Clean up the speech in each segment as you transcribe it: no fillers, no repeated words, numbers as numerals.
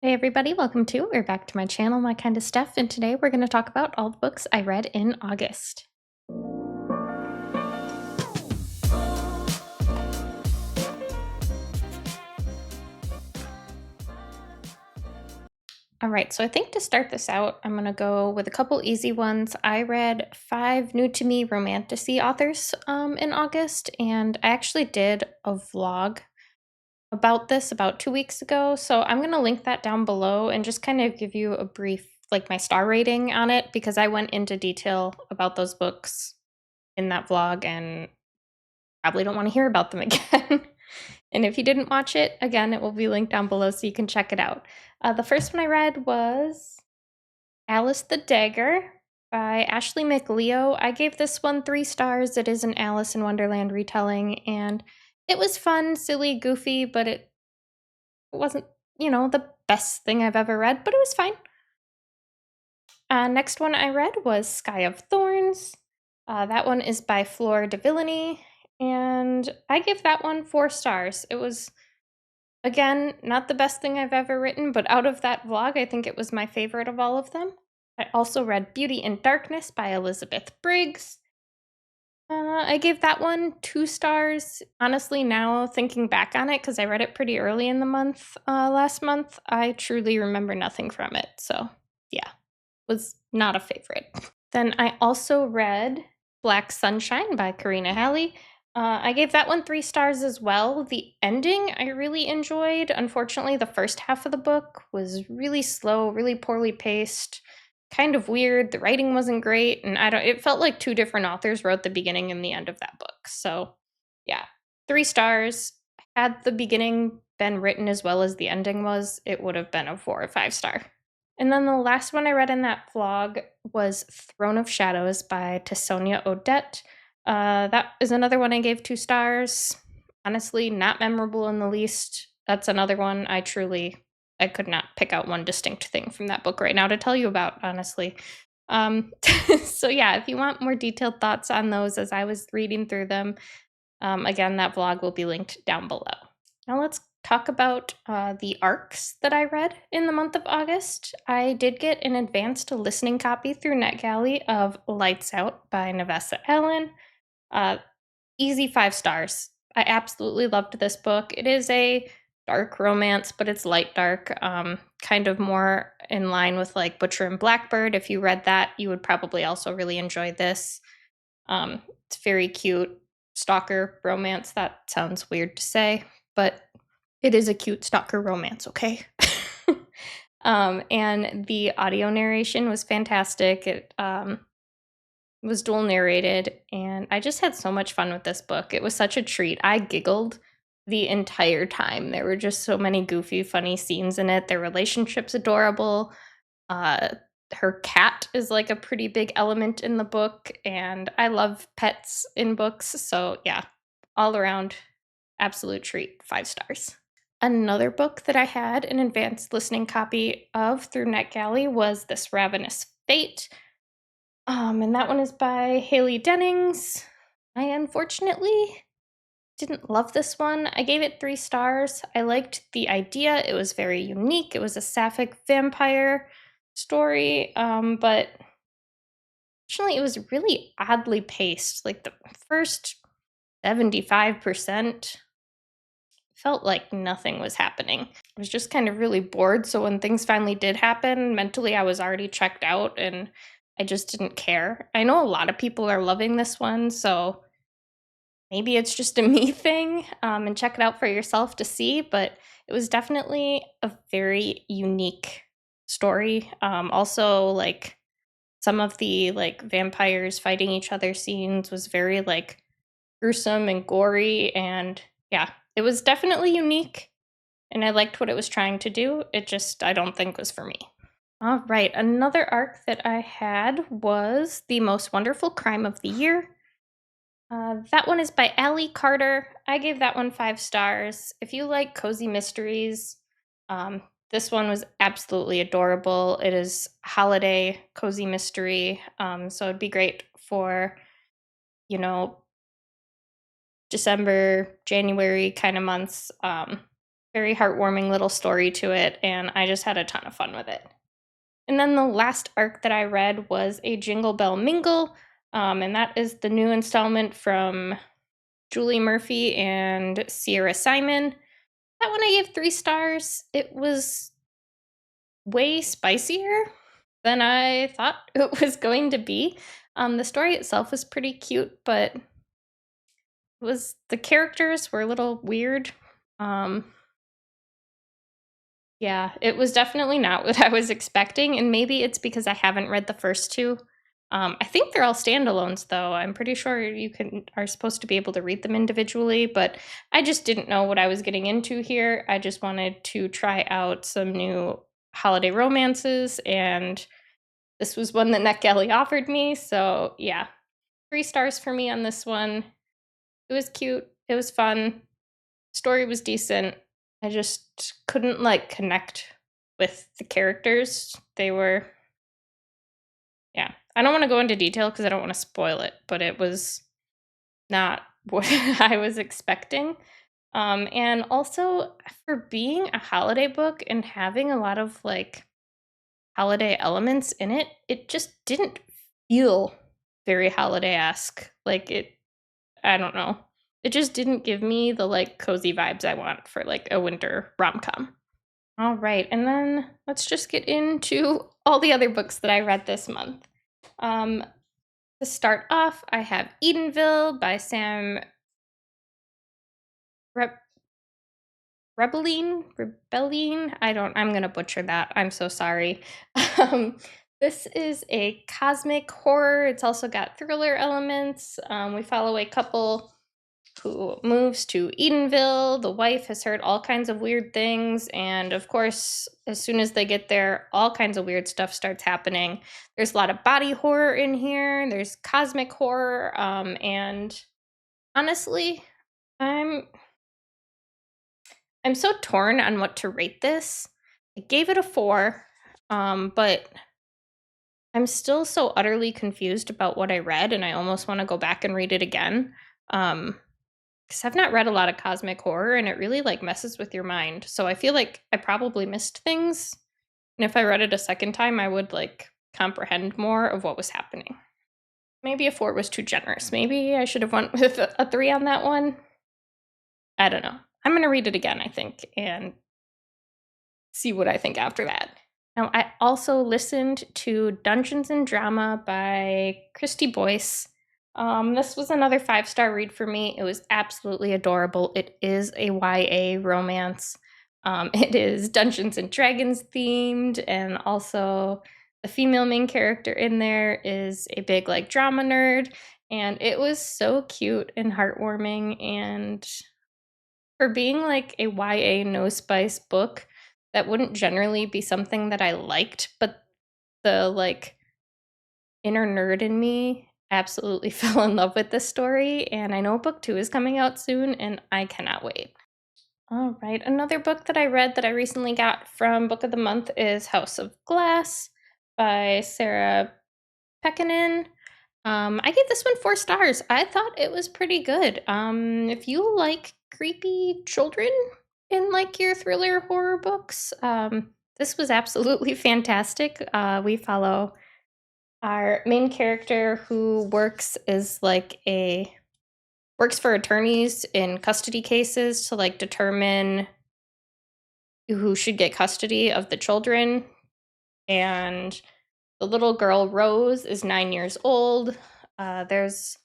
Hey everybody, welcome to or back to my channel, My Kind of Stuff, and today we're going to talk about all the books I read in August. All right, so I think to start this out, I'm going to go with a couple easy ones. I read 5 new to me romantasy authors in August, and I actually did a vlog about this about 2 weeks ago, so I'm going to link that down below and just kind of give you a brief, like my star rating on it, because I went into detail about those books in that vlog and probably don't want to hear about them again. And if you didn't watch it, again, it will be linked down below so you can check it out. The first one I read was Alice the Dagger by Ashley McLeo. I gave this one 3 stars. It is an Alice in Wonderland retelling, and it was fun, silly, goofy, but it wasn't, the best thing I've ever read, but it was fine. Next one I read was Sky of Thorns. That one is by Fleur de Villani, and I give that one 4 stars. It was, again, not the best thing I've ever written, but out of that vlog, I think it was my favorite of all of them. I also read Beauty in Darkness by Elizabeth Briggs. I gave that one 2 stars. Honestly, now thinking back on it, because I read it pretty early in the month, last month, I truly remember nothing from it. So, yeah, was not a favorite. Then I also read Black Sunshine by Karina Halley. I gave that one 3 stars as well. The ending I really enjoyed. Unfortunately, the first half of the book was really slow, really poorly paced, kind of weird. The writing wasn't great, and it felt like 2 different authors wrote the beginning and the end of that book. So, yeah, 3 stars. Had the beginning been written as well as the ending was, it would have been a 4 or 5 star. And then the last one I read in that vlog was Throne of Shadows by Tessonia Odette. That is another one I gave 2 stars. Honestly, not memorable in the least. That's another one I could not pick out one distinct thing from that book right now to tell you about, honestly. So yeah, if you want more detailed thoughts on those as I was reading through them, again, that vlog will be linked down below. Now let's talk about the arcs that I read in the month of August. I did get an advanced listening copy through NetGalley of Lights Out by Navessa Allen. Easy 5 stars. I absolutely loved this book. It is a dark romance, but it's light dark, kind of more in line with like Butcher and Blackbird. If you read that, you would probably also really enjoy this. It's very cute. Stalker romance. That sounds weird to say, but it is a cute stalker romance, okay? And the audio narration was fantastic. It was dual narrated, and I just had so much fun with this book. It was such a treat. I giggled the entire time. There were just so many goofy, funny scenes in it. Their relationship's adorable. Her cat is like a pretty big element in the book, and I love pets in books. So, yeah, all around, absolute treat. 5 stars. Another book that I had an advanced listening copy of through NetGalley was This Ravenous Fate. And that one is by Haley Dennings. I unfortunately didn't love this one. I gave it 3 stars. I liked the idea. It was very unique. It was a sapphic vampire story, but unfortunately it was really oddly paced. Like the first 75% felt like nothing was happening. I was just kind of really bored, so when things finally did happen, mentally I was already checked out and I just didn't care. I know a lot of people are loving this one, so maybe it's just a me thing, and check it out for yourself to see, but it was definitely a very unique story. Also, like, some of the, like, vampires fighting each other scenes was very, like, gruesome and gory, and yeah, it was definitely unique, and I liked what it was trying to do. It just, I don't think was for me. All right, another arc that I had was The Most Wonderful Crime of the Year. That one is by Allie Carter. I gave that one 5 stars. If you like cozy mysteries, this one was absolutely adorable. It is holiday cozy mystery, so it'd be great for, you know, December, January kind of months. very heartwarming little story to it, and I just had a ton of fun with it. And then the last arc that I read was A Jingle Bell Mingle, and that is the new installment from Julie Murphy and Sierra Simon. That one I gave 3 stars. It was way spicier than I thought it was going to be. The story itself was pretty cute, but the characters were a little weird. Um, yeah, it was definitely not what I was expecting, and maybe it's because I haven't read the first two. I think they're all standalones, though. I'm pretty sure you are supposed to be able to read them individually, but I just didn't know what I was getting into here. I just wanted to try out some new holiday romances, and this was one that NetGalley offered me. So yeah, 3 stars for me on this one. It was cute. It was fun. Story was decent. I just couldn't like connect with the characters. They were, yeah. I don't want to go into detail because I don't want to spoil it, but it was not what I was expecting. And also for being a holiday book and having a lot of like holiday elements in it, it just didn't feel very holiday-esque. Like I don't know. It just didn't give me the like cozy vibes I want for like a winter rom-com. All right, and then let's just get into all the other books that I read this month. Um, to start off, I have Edenville by Sam Rebelline. I'm gonna butcher that. I'm so sorry. Um, this is a cosmic horror. It's also got thriller elements. We follow a couple who moves to Edenville. The wife has heard all kinds of weird things, and of course, as soon as they get there, all kinds of weird stuff starts happening. There's a lot of body horror in here. There's cosmic horror, and honestly, I'm I'm so torn on what to rate this. I gave it a 4, but I'm still so utterly confused about what I read, and I almost want to go back and read it again. Because I've not read a lot of cosmic horror, and it really like messes with your mind. So I feel like I probably missed things, and if I read it a second time, I would like comprehend more of what was happening. Maybe a 4 was too generous. Maybe I should have went with a 3 on that one. I don't know. I'm gonna read it again, I think, and see what I think after that. Now, I also listened to Dungeons and Drama by Christy Boyce. This was another 5-star read for me. It was absolutely adorable. It is a YA romance. It is Dungeons and Dragons themed, and also the female main character in there is a big like drama nerd, and it was so cute and heartwarming. And for being like a YA no spice book, that wouldn't generally be something that I liked, but the like inner nerd in me absolutely fell in love with this story, and I know book 2 is coming out soon, and I cannot wait. All right, another book that I read that I recently got from Book of the Month is House of Glass by Sarah Pekkanen. I gave this one 4 stars. I thought it was pretty good. If you like creepy children in like your thriller horror books, this was absolutely fantastic. We follow our main character who works for attorneys in custody cases to like determine who should get custody of the children. And the little girl Rose is 9 years old. There's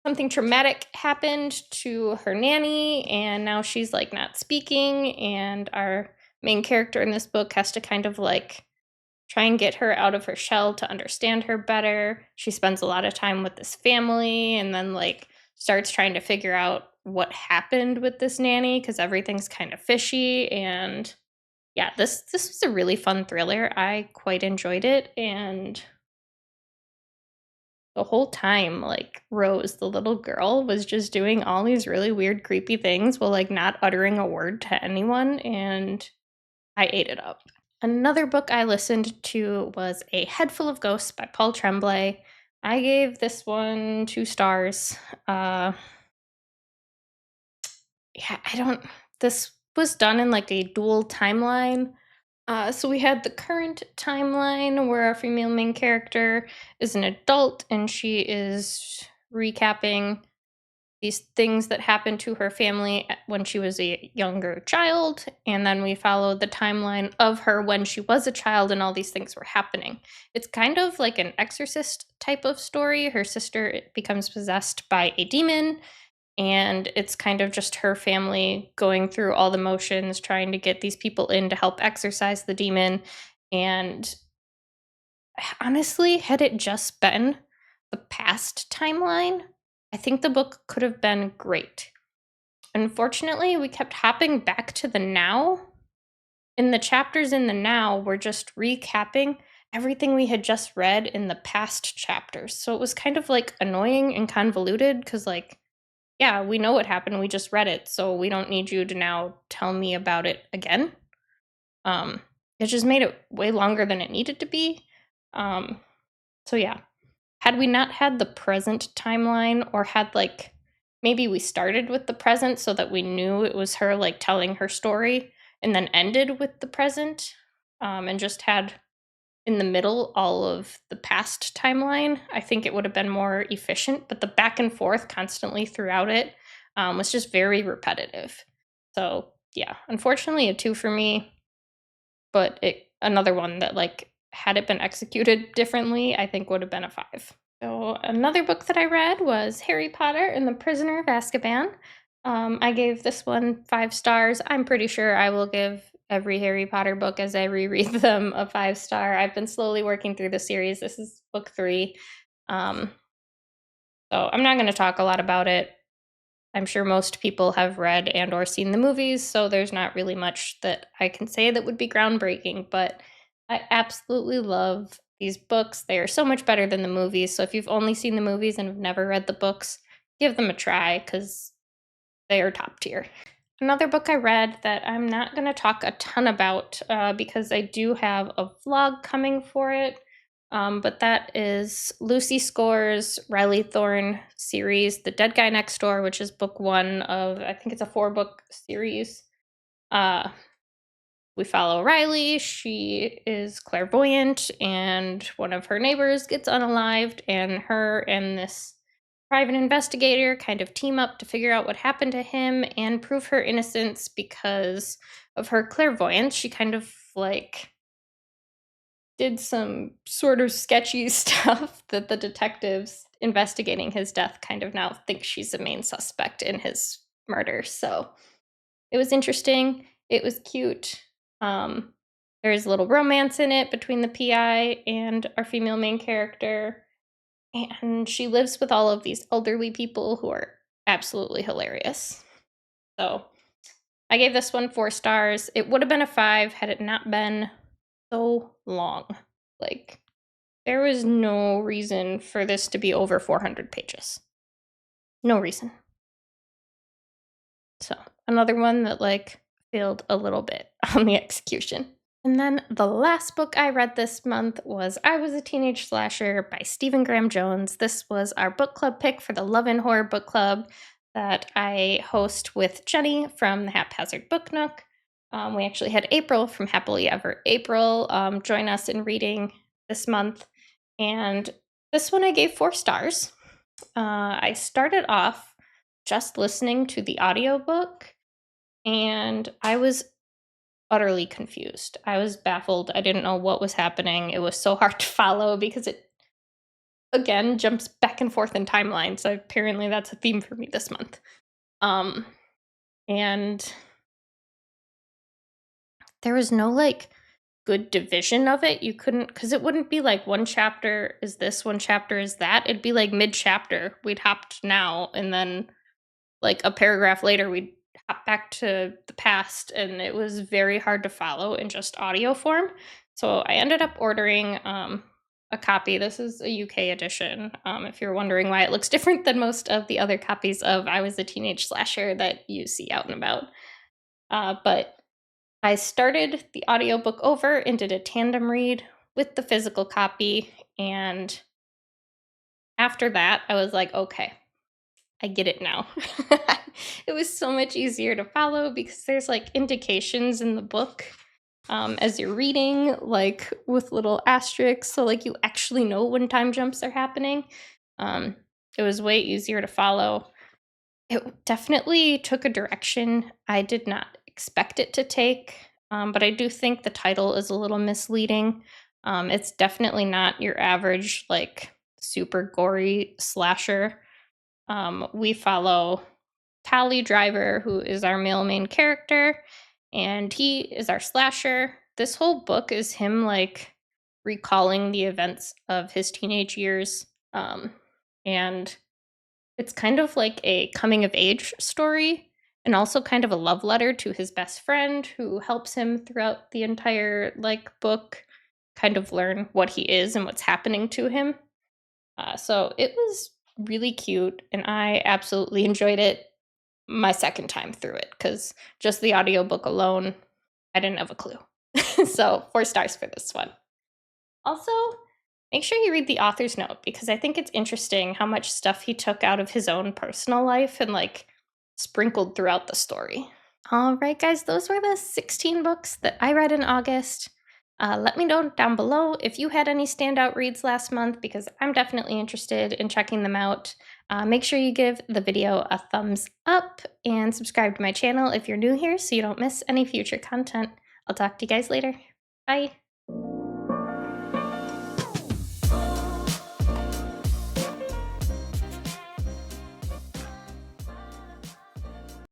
something traumatic happened to her nanny, and now she's like not speaking, and our main character in this book has to kind of like try and get her out of her shell to understand her better. She spends a lot of time with this family, and then like starts trying to figure out what happened with this nanny because everything's kind of fishy. And yeah, this was a really fun thriller. I quite enjoyed it, and the whole time, like, Rose, the little girl, was just doing all these really weird, creepy things while, like, not uttering a word to anyone, and I ate it up. Another book I listened to was A Head Full of Ghosts by Paul Tremblay. I gave this one 2 stars. Yeah, I don't this was done in like a dual timeline. So we had the current timeline where our female main character is an adult and she is recapping these things that happened to her family when she was a younger child. And then we follow the timeline of her when she was a child and all these things were happening. It's kind of like an exorcist type of story. Her sister becomes possessed by a demon, and it's kind of just her family going through all the motions, trying to get these people in to help exorcise the demon. And honestly, had it just been the past timeline, I think the book could have been great. Unfortunately, we kept hopping back to the now, and the chapters in the now were just recapping everything we had just read in the past chapters. So it was kind of like annoying and convoluted because, like, yeah, we know what happened. We just read it, so we don't need you to now tell me about it again. It just made it way longer than it needed to be. So yeah, had we not had the present timeline, or had like maybe we started with the present so that we knew it was her like telling her story and then ended with the present, and just had in the middle all of the past timeline, I think it would have been more efficient. But the back and forth constantly throughout it was just very repetitive. So yeah, unfortunately, a 2 for me. But another one that like had it been executed differently, I think would have been a 5. So another book that I read was Harry Potter and the Prisoner of Azkaban. I gave this one 5 stars. I'm pretty sure I will give every Harry Potter book as I reread them a 5-star. I've been slowly working through the series. This is book 3. Um, so I'm not going to talk a lot about it. I'm sure most people have read and or seen the movies, so there's not really much that I can say that would be groundbreaking, but I absolutely love these books. They are so much better than the movies. So if you've only seen the movies and have never read the books, give them a try because they are top tier. Another book I read that I'm not going to talk a ton about because I do have a vlog coming for it, but that is Lucy Score's Riley Thorne series, The Dead Guy Next Door, which is book 1 of, I think it's a 4-book series. We follow Riley. She is clairvoyant, and one of her neighbors gets unalived, and her and this private investigator kind of team up to figure out what happened to him and prove her innocence because of her clairvoyance. She kind of like did some sort of sketchy stuff that the detectives investigating his death kind of now think she's the main suspect in his murder. So it was interesting. It was cute. There's a little romance in it between the PI and our female main character. And she lives with all of these elderly people who are absolutely hilarious. So I gave this one 4 stars. It would have been a 5 had it not been so long. Like, there was no reason for this to be over 400 pages. No reason. So another one that like failed a little bit on the execution. And then the last book I read this month was I Was a Teenage Slasher by Stephen Graham Jones. This was our book club pick for the Love and Horror Book Club that I host with Jenny from the Haphazard Book Nook. We actually had April from Happily Ever April join us in reading this month. And this one I gave 4 stars. I started off just listening to the audiobook, and I was utterly confused. I was baffled. I didn't know what was happening. It was so hard to follow because it, again, jumps back and forth in timelines. So apparently that's a theme for me this month. And there was no like good division of it. You couldn't, because it wouldn't be like one chapter is this, one chapter is that. It'd be like mid chapter. We'd hopped now, and then like a paragraph later, we'd hop back to the past, and it was very hard to follow in just audio form. So I ended up ordering a copy. This is a UK edition. If you're wondering why it looks different than most of the other copies of I Was a Teenage Slasher that you see out and about. But I started the audiobook over and did a tandem read with the physical copy. And after that, I was like, okay, I get it now. It was so much easier to follow because there's like indications in the book as you're reading, like with little asterisks, so like you actually know when time jumps are happening. Um, it was way easier to follow. It definitely took a direction I did not expect it to take, but I do think the title is a little misleading. It's definitely not your average, like, super gory slasher. We follow Tally Driver, who is our male main character, and he is our slasher. This whole book is him, like, recalling the events of his teenage years, and it's kind of like a coming of age story and also kind of a love letter to his best friend who helps him throughout the entire like book kind of learn what he is and what's happening to him. So it was really cute and I absolutely enjoyed it my second time through it because just the audiobook alone, I didn't have a clue. So 4 stars for this one. Also, make sure you read the author's note because I think it's interesting how much stuff he took out of his own personal life and like sprinkled throughout the story. All right, guys, those were the 16 books that I read in August. Let me know down below if you had any standout reads last month because I'm definitely interested in checking them out. Make sure you give the video a thumbs up and subscribe to my channel if you're new here so you don't miss any future content. I'll talk to you guys later. Bye.